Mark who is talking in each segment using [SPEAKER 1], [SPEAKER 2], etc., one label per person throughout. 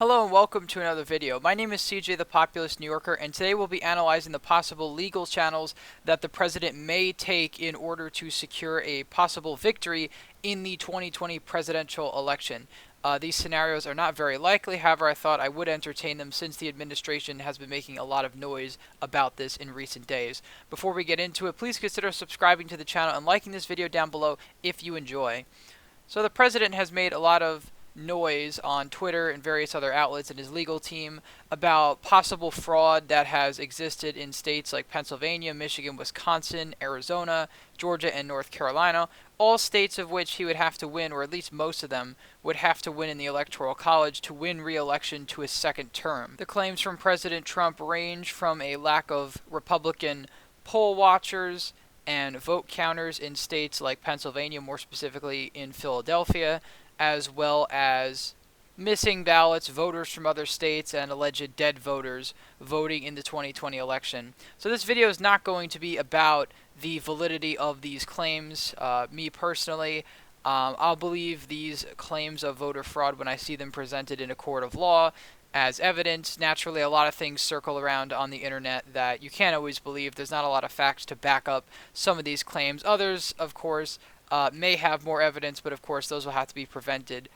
[SPEAKER 1] Hello and welcome to another video. My name is CJ the Populist New Yorker, and today we'll be analyzing the possible legal channels that the president may take in order to secure a possible victory in the 2020 presidential election. These scenarios are not very likely, however I thought I would entertain them since the administration has been making a lot of noise about this in recent days. Before we get into it, please consider subscribing to the channel and liking this video down below if you enjoy. So the president has made a lot of noise on Twitter and various other outlets and his legal team about possible fraud that has existed in states like Pennsylvania, Michigan, Wisconsin, Arizona, Georgia, and North Carolina, all states of which he would have to win, or at least most of them would have to win in the Electoral College to win re-election to his second term. The claims from President Trump range from a lack of Republican poll watchers and vote counters in states like Pennsylvania, more specifically in Philadelphia, as well as missing ballots, voters from other states, and alleged dead voters voting in the 2020 election. So this video is not going to be about the validity of these claims. Me personally, I'll believe these claims of voter fraud when I see them presented in a court of law as evidence. Naturally, a lot of things circle around on the internet that you can't always believe. There's not a lot of facts to back up some of these claims. Others, of course, may have more evidence, but of course those will have to be presented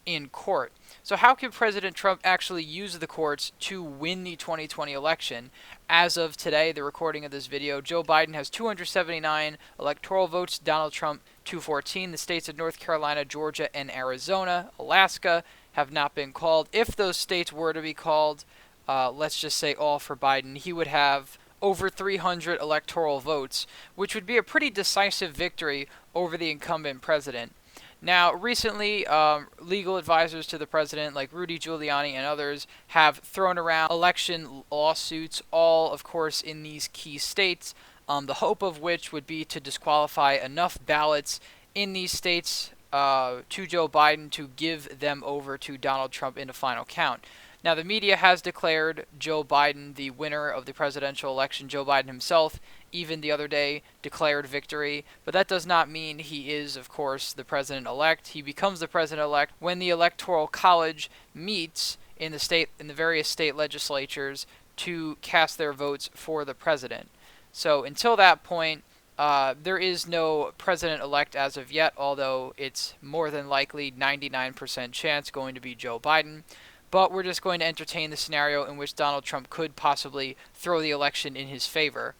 [SPEAKER 1] in court. So how can President Trump actually use the courts to win the 2020 election? As of today, the recording of this video, Joe Biden has 279 electoral votes, Donald Trump 214. The states of North Carolina, Georgia, and Arizona, Alaska have not been called. If those states were to be called, let's just say all for Biden, he would have over 300 electoral votes, which would be a pretty decisive victory over the incumbent president. Now, recently, legal advisors to the president, like Rudy Giuliani and others, have thrown around election lawsuits, all, of course, in these key states, the hope of which would be to disqualify enough ballots in these states to Joe Biden to give them over to Donald Trump in a final count. Now, the media has declared Joe Biden the winner of the presidential election. Joe Biden himself, even the other day, declared victory. But that does not mean he is, of course, the president-elect. He becomes the president-elect when the Electoral College meets in the various state legislatures to cast their votes for the president. So until that point, there is no president-elect as of yet, although it's more than likely 99% chance going to be Joe Biden. But we're just going to entertain the scenario in which Donald Trump could possibly throw the election in his favor.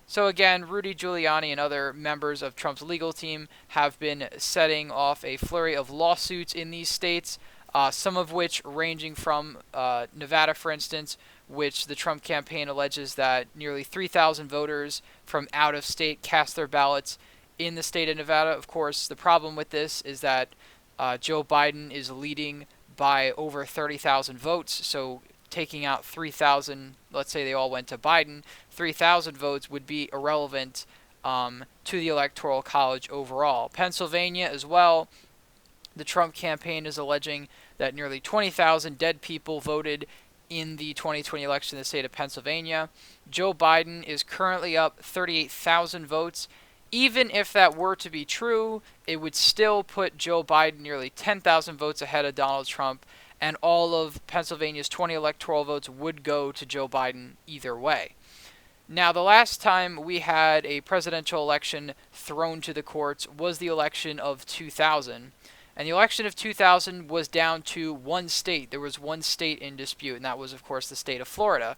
[SPEAKER 1] So again, Rudy Giuliani and other members of Trump's legal team have been setting off a flurry of lawsuits in these states, some of which ranging from Nevada, for instance, which the Trump campaign alleges that nearly 3,000 voters from out of state cast their ballots in the state of Nevada. Of course, the problem with this is that Joe Biden is leading by over 30,000 votes, so taking out 3,000, let's say they all went to Biden, 3,000 votes would be irrelevant to the Electoral College overall. Pennsylvania as well, the Trump campaign is alleging that nearly 20,000 dead people voted in the 2020 election in the state of Pennsylvania. Joe Biden is currently up 38,000 votes. Even if that were to be true, it would still put Joe Biden nearly 10,000 votes ahead of Donald Trump, and all of Pennsylvania's 20 electoral votes would go to Joe Biden either way. Now, the last time we had a presidential election thrown to the courts was the election of 2000. And the election of 2000 was down to one state. There was one state in dispute, and that was, of course, the state of Florida.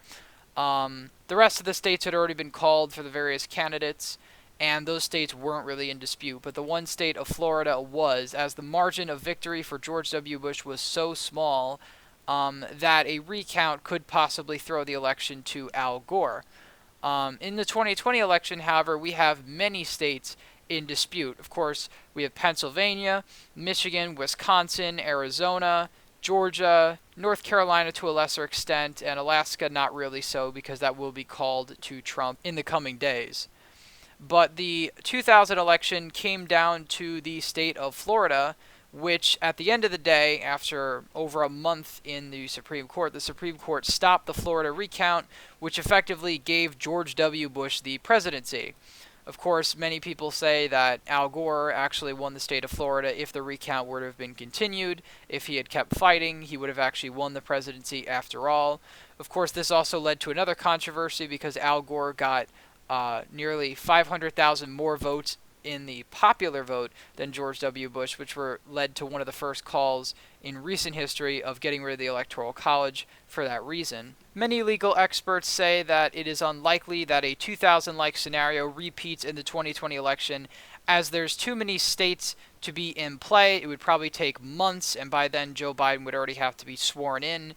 [SPEAKER 1] The rest of the states had already been called for the various candidates, and those states weren't really in dispute. But the one state of Florida was, as the margin of victory for George W. Bush was so small that a recount could possibly throw the election to Al Gore. In the 2020 election, however, we have many states in dispute. Of course, we have Pennsylvania, Michigan, Wisconsin, Arizona, Georgia, North Carolina to a lesser extent, and Alaska not really so, because that will be called to Trump in the coming days. But the 2000 election came down to the state of Florida, which at the end of the day, after over a month in the Supreme Court stopped the Florida recount, which effectively gave George W. Bush the presidency. Of course, many people say that Al Gore actually won the state of Florida if the recount were to have been continued. If he had kept fighting, he would have actually won the presidency after all. Of course, this also led to another controversy because Al Gore got nearly 500,000 more votes in the popular vote than George W. Bush, which led to one of the first calls in recent history of getting rid of the Electoral College for that reason. Many legal experts say that it is unlikely that a 2000-like scenario repeats in the 2020 election, as there's too many states to be in play. It would probably take months, and by then Joe Biden would already have to be sworn in.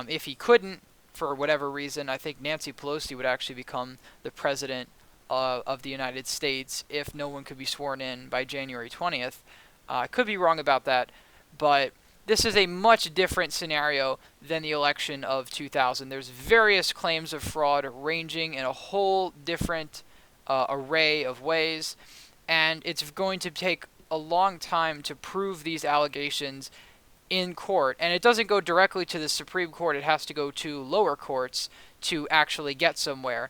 [SPEAKER 1] If he couldn't, for whatever reason, I think Nancy Pelosi would actually become the president of the United States if no one could be sworn in by January 20th. I could be wrong about that, but this is a much different scenario than the election of 2000. There's various claims of fraud ranging in a whole different array of ways, and it's going to take a long time to prove these allegations in court. And it doesn't go directly to the Supreme Court. It has to go to lower courts to actually get somewhere.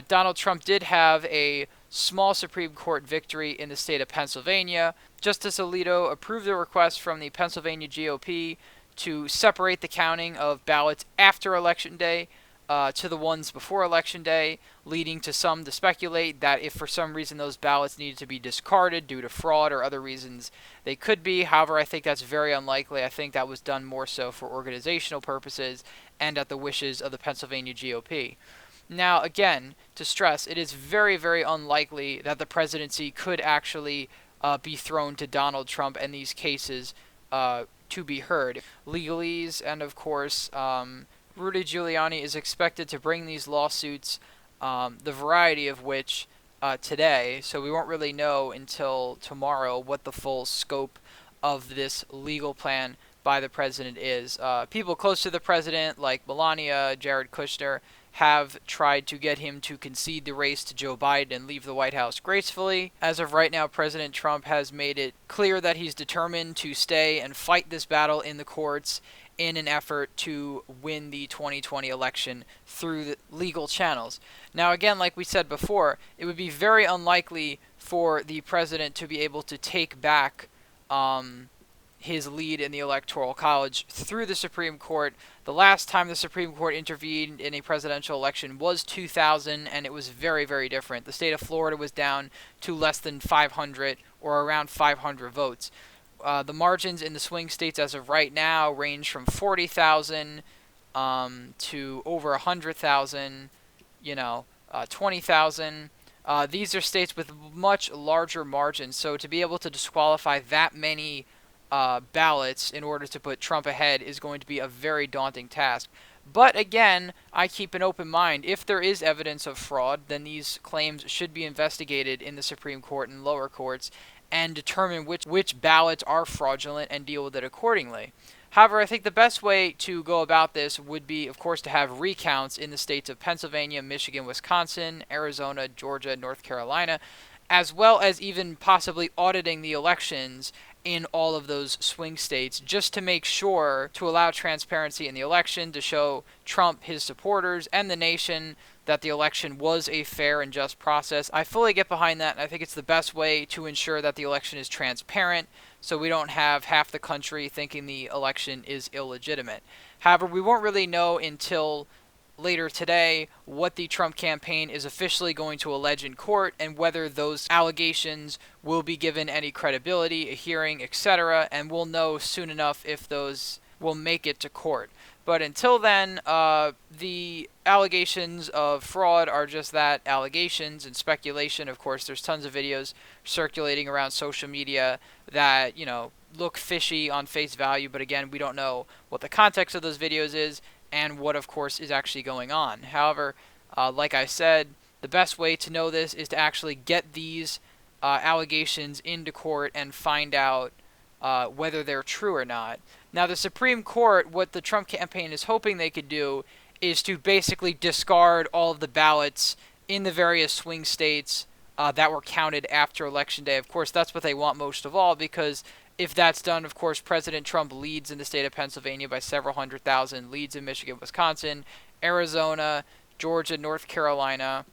[SPEAKER 1] Donald Trump did have a small Supreme Court victory in the state of Pennsylvania. Justice Alito approved the request from the Pennsylvania GOP to separate the counting of ballots after Election Day to the ones before Election Day, leading to some to speculate that if for some reason those ballots needed to be discarded due to fraud or other reasons, they could be. However, I think that's very unlikely. I think that was done more so for organizational purposes and at the wishes of the Pennsylvania GOP. Now, again, to stress, it is very, very unlikely that the presidency could actually be thrown to Donald Trump and these cases to be heard. Legalese and, of course, Rudy Giuliani is expected to bring these lawsuits, the variety of which today, so we won't really know until tomorrow what the full scope of this legal plan by the president is. People close to the president, like Melania, Jared Kushner, have tried to get him to concede the race to Joe Biden and leave the White House gracefully. As of right now, President Trump has made it clear that he's determined to stay and fight this battle in the courts in an effort to win the 2020 election through the legal channels. Now, again, like we said before, it would be very unlikely for the president to be able to take back his lead in the Electoral College through the Supreme Court. The last time the Supreme Court intervened in a presidential election was 2000, and it was very, very different. The state of Florida was down to less than 500 or around 500 votes. The margins in the swing states as of right now range from 40,000 to over 100,000, 20,000. These are states with much larger margins, so to be able to disqualify that many ballots in order to put Trump ahead is going to be a very daunting task. But again, I keep an open mind. If there is evidence of fraud, then these claims should be investigated in the Supreme Court and lower courts and determine which ballots are fraudulent and deal with it accordingly. However, I think the best way to go about this would be, of course, to have recounts in the states of Pennsylvania, Michigan, Wisconsin, Arizona, Georgia, North Carolina, as well as even possibly auditing the elections in all of those swing states, just to make sure to allow transparency in the election, to show Trump, his supporters, and the nation that the election was a fair and just process. I fully get behind that, and I think it's the best way to ensure that the election is transparent, so we don't have half the country thinking the election is illegitimate. However, we won't really know until later today what the Trump campaign is officially going to allege in court and whether those allegations will be given any credibility, a hearing, etc., and we'll know soon enough if those will make it to court. But until then, the allegations of fraud are just that, allegations and speculation. Of course, there's tons of videos circulating around social media that, look fishy on face value, but again, we don't know what the context of those videos is and what, of course, is actually going on. However, like I said, the best way to know this is to actually get these allegations into court and find out whether they're true or not. Now, the Supreme Court, what the Trump campaign is hoping they could do is to basically discard all of the ballots in the various swing states that were counted after Election Day. Of course, that's what they want most of all, because if that's done, of course, President Trump leads in the state of Pennsylvania by several 100,000, leads in Michigan, Wisconsin, Arizona, Georgia, North Carolina,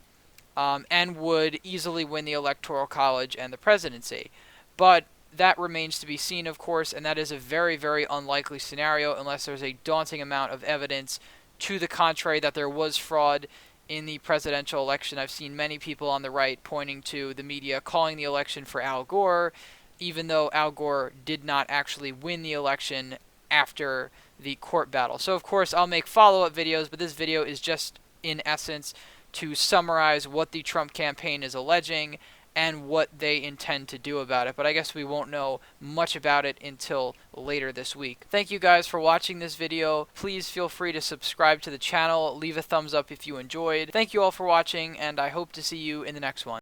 [SPEAKER 1] and would easily win the Electoral College and the presidency. But that remains to be seen, of course, and that is a very, very unlikely scenario unless there's a daunting amount of evidence to the contrary that there was fraud in the presidential election. I've seen many people on the right pointing to the media calling the election for Al Gore, even though Al Gore did not actually win the election after the court battle. So, of course, I'll make follow-up videos, but this video is just, in essence, to summarize what the Trump campaign is alleging and what they intend to do about it. But I guess we won't know much about it until later this week. Thank you guys for watching this video. Please feel free to subscribe to the channel. Leave a thumbs up if you enjoyed. Thank you all for watching, and I hope to see you in the next one.